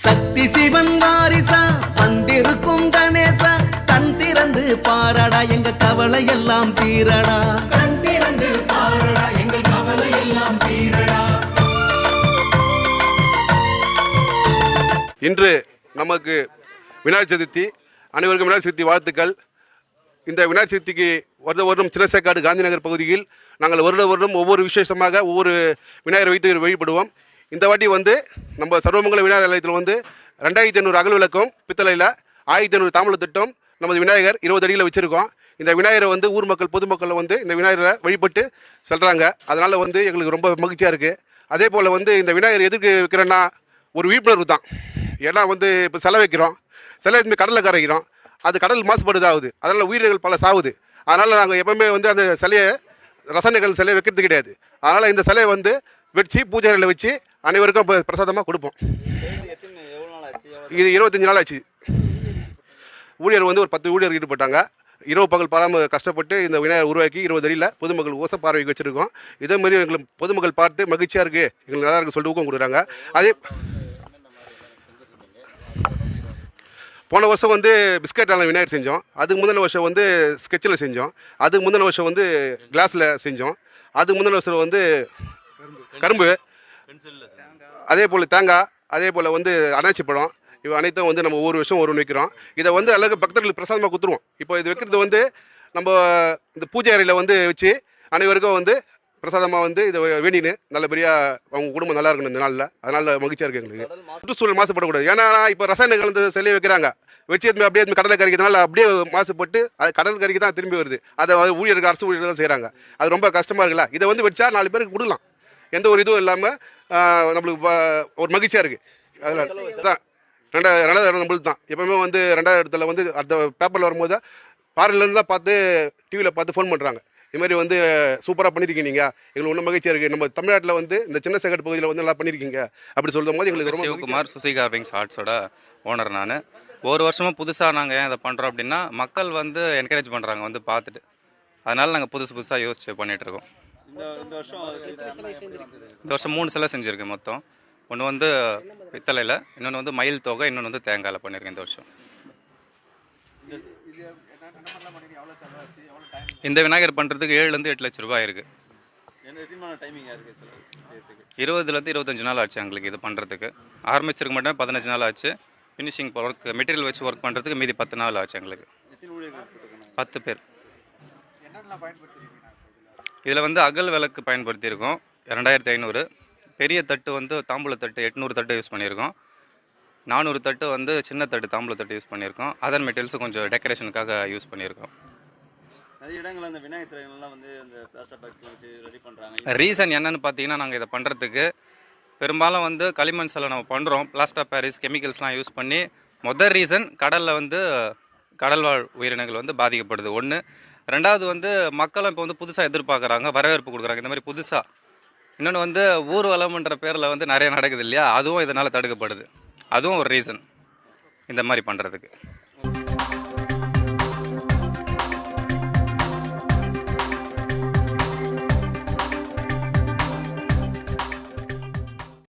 சக்தி சிவன் வாரிசா வந்திருக்கும் கணேசா, கண் திறந்து பாரடா எங்க கவலை எல்லாம் தீரடா. கண் திறந்து பாரடா எங்கள் கவலை எல்லாம் தீரடா. இன்று நமக்கு விநாயகர் சதுர்த்தி. அனைவருக்கும் விநாயகர் சதுர்த்தி வாழ்த்துக்கள். இந்த விநாயகர் சதுர்த்திக்கு வருடம் சின்னசேக்காடு காந்தி நகர் பகுதியில் நாங்கள் வருடம் ஒவ்வொரு விசேஷமாக ஒவ்வொரு விநாயகரை வைத்து வழிபடுவோம். இந்த வாட்டி நம்ம சர்வமங்கல விநாயகர் ஆலயத்தில் 2500 அகல் விளக்கம் பித்தளையில், 1500 தாம்பூல திட்டம் நமது விநாயகர் 20 அடியில் வச்சுருக்கோம். இந்த விநாயகரை ஊர் மக்கள் பொதுமக்கள் இந்த விநாயகரை வழிபட்டு செல்கிறாங்க. அதனால் எங்களுக்கு ரொம்ப மகிழ்ச்சியாக இருக்குது. அதே போல் இந்த விநாயகர் எதுக்கு வைக்கிறோன்னா ஒரு விழிப்புணர்வு தான். ஏன்னா இப்போ சிலை வைக்கிறோம், சிலை கடலில் கரைக்கிறோம், அது கடல் மாசுபடுதாகுது, அதனால் உயிர்கள் பல சாவுது. அதனால் நாங்கள் எப்போவுமே அந்த சிலையை ரசனைகள் சிலையை வைக்கிறது கிடையாது. அதனால் இந்த சிலையை வச்சு பூஜைகளில் வச்சு அனைவருக்கும் இப்போ பிரசாதமாக கொடுப்போம். இது 25 நாள் ஆச்சு. ஊழியர் ஒரு 10 ஊழியர் ஈடுபட்டாங்க. இரவு பகல் பாராமல் கஷ்டப்பட்டு இந்த விநாயகர் உருவாக்கி 20 அடியில் பொதுமக்கள் ஓச பார்வைக்கு வச்சுருக்கோம். இதே மாதிரி எங்களுக்கு பொதுமக்கள் பார்த்து மகிழ்ச்சியாக இருக்குது, எங்களுக்கு நல்லா இருக்குது சொல்லிட்டு ஊக்கம் கொடுக்குறாங்க. அதே போன வருஷம் பிஸ்கட்டான விநாயகர் செஞ்சோம். அதுக்கு முந்தின வருஷம் ஸ்கெட்சில் செஞ்சோம். அதுக்கு முந்தின வருஷம் கிளாஸில் செஞ்சோம். அதுக்கு முந்தின வருஷம் கரும்பு, அதே போல் தேங்காய், அதே போல் அனாச்சி பழம், இவை அனைத்தும் நம்ம ஒவ்வொரு வருஷம் ஒரு வைக்கிறோம். இதை அழகு பக்தர்களுக்கு பிரசாதமாக கொடுத்துருவோம். இப்போ இது வைக்கிறது நம்ம இந்த பூஜை அறையில் வச்சு அனைவருக்கும் பிரசாதமாக இதை வேண்டின்னு நல்லபடியாக அவங்க குடும்பம் நல்லா இருக்கணும் இந்த நாளில். அதனால் மகிழ்ச்சியாக இருக்குது எங்களுக்கு. சுற்றுச்சூழல் மாசுபடக்கூடாது. ஏன்னா இப்போ ரசாயனங்கள் சிலையை வைக்கிறாங்க, வச்சு அப்படியே கடலை கறிக்கிறதுனால அப்படியே மாசுபட்டு அது கடல் கறிக்கு தான் திரும்பி வருது. அதை ஊழியருக்கு அரசு ஊழியர்கள் தான் செய்கிறாங்க. அது ரொம்ப கஷ்டமாக இருக்குல்ல. இதை வச்சா 4 பேருக்கு கொடுக்கலாம், எந்த ஒரு இதுவும் இல்லாமல் நம்மளுக்கு ஒரு மகிழ்ச்சியாக இருக்குது. அதில் தான் 2வது இடம் நம்மளுக்கு தான். எப்போவுமே 2வது இடத்துல அந்த பேப்பரில் வரும்போது ஃபாரின்லேருந்து தான் பார்த்து டிவியில் பார்த்து ஃபோன் பண்ணுறாங்க. இதுமாதிரி சூப்பராக பண்ணியிருக்கீங்க, நீங்கள் எங்களுக்கு ஒன்றும் மகிழ்ச்சியாக இருக்குது. நம்ம தமிழ்நாட்டில் இந்த சின்னசேக்காடு பகுதியில் நல்லா பண்ணியிருக்கீங்க அப்படி சொல்லும் போது எங்களுக்கு ரொம்ப. சிவகுமார் சுசி கார்விங்ஸ் ஆர்ட்ஸோட ஓனர் நான். ஒரு வருஷமும் புதுசாக நாங்கள் ஏன் இதை பண்ணுறோம் அப்படின்னா மக்கள் என்கரேஜ் பண்ணுறாங்க பார்த்துட்டு. அதனால் நாங்கள் புதுசாக யோசிச்சு பண்ணிகிட்ருக்கோம். இந்த வருஷம் 3 சிலை செஞ்சுருக்கேன் மொத்தம். ஒன்று பித்தளையில், இன்னொன்று மயில் தொகை, இன்னொன்று தேங்காயில் பண்ணியிருக்கேன் இந்த வருஷம். இந்த விநாயகர் பண்ணுறதுக்கு 7 to 8 லட்ச ரூபாய் இருக்குது. 20 to 25 நாள் ஆச்சு எங்களுக்கு இது பண்ணுறதுக்கு. ஆரம்பிச்சிருக்க மாட்டேன் 15 நாள் ஆச்சு. ஃபினிஷிங் ஒர்க் மெட்டீரியல் வச்சு ஒர்க் பண்ணுறதுக்கு மீதி 10 நாள் ஆச்சு எங்களுக்கு. 10 பேர். இதில் அகல் விளக்கு பயன்படுத்தியிருக்கோம் 2500. பெரிய தட்டு தாம்பூல தட்டு 800 தட்டு யூஸ் பண்ணியிருக்கோம். 400 தட்டு சின்ன தட்டு தாம்பூல தட்டு யூஸ் பண்ணியிருக்கோம். அதர் மெட்டீரியல்ஸும் கொஞ்சம் டெக்கரேஷனுக்காக யூஸ் பண்ணியிருக்கோம். ரீசன் என்னன்னு பார்த்தீங்கன்னா, நாங்கள் இதை பண்ணுறதுக்கு பெரும்பாலும் களிமண் சிலை நம்ம பண்ணுறோம், பிளாஸ்டர் பாரிஸ் கெமிக்கல்ஸ்லாம் யூஸ் பண்ணி. முதல் ரீசன் கடலில் கடல்வாழ் உயிரினங்கள் பாதிக்கப்படுது ஒன்று. 2வது மக்களும் இப்போ புதுசாக எதிர்பார்க்குறாங்க, வரவேற்பு கொடுக்குறாங்க இந்த மாதிரி புதுசாக. இன்னொன்று ஊர்வலம்ன்ற பேரில் நிறைய நடக்குது இல்லையா, அதுவும் இதனால் தடுக்கப்படுது. அதுவும் ஒரு ரீசன் இந்த மாதிரி பண்ணுறதுக்கு.